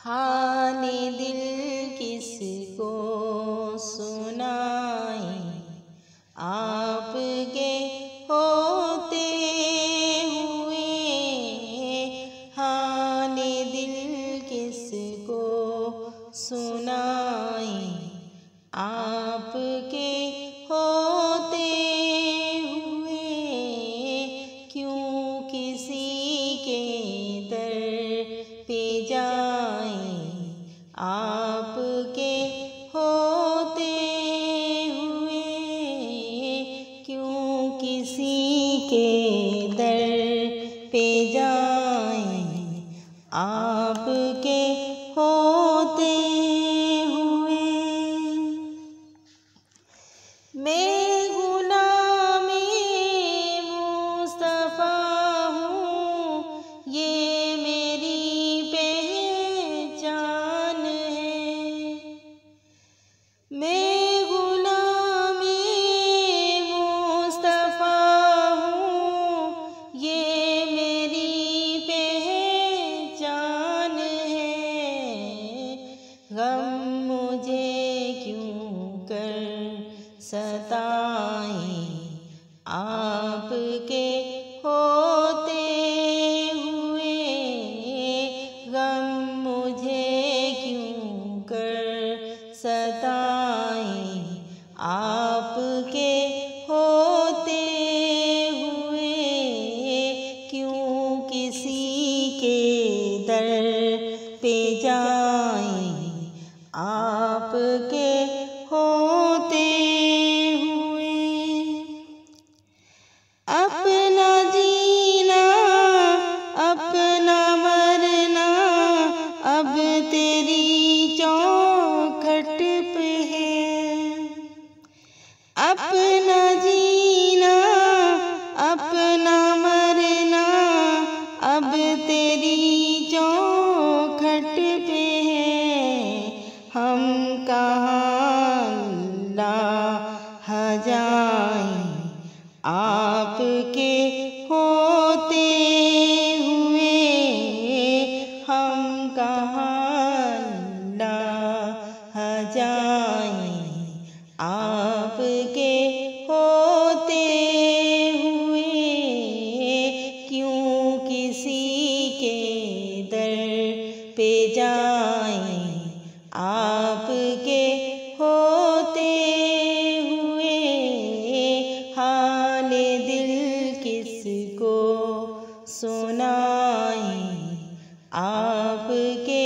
हाले दिल किसको सुनाए, आपके होते हुए। हाले दिल किसको सुनाए, आपके होते हुए। क्यों किसी के दर पे जाए, आपके होते हुए। क्यों किसी के दर पे जाए, आपके होते हुए। मैं गुलामे मुस्तफ़ा हूँ, ये मेरी पहचान है। मैं गुलामे मुस्तफ़ा हूँ, ये मेरी पहचान है। गम मुझे क्यों कर सताए, आपके होते हुए। गम मुझे क्यों कर सताए, आपके होते हुए। क्यों किसी के दर पे जाए, आपके होते हुए। अपना जीना अपना मरना अब तेरी चौखट पे है। अपना जीना अपना मरना अब तेरी चौखट पे है। हम कहाँ लाह जाएं, आपके होते हुए। हम कहाँ लाह जाएं, आपके होते हुए। क्यों किसी के दर पे जाएं, आपके होते हुए। हाले दिल किसको सुनाए, आपके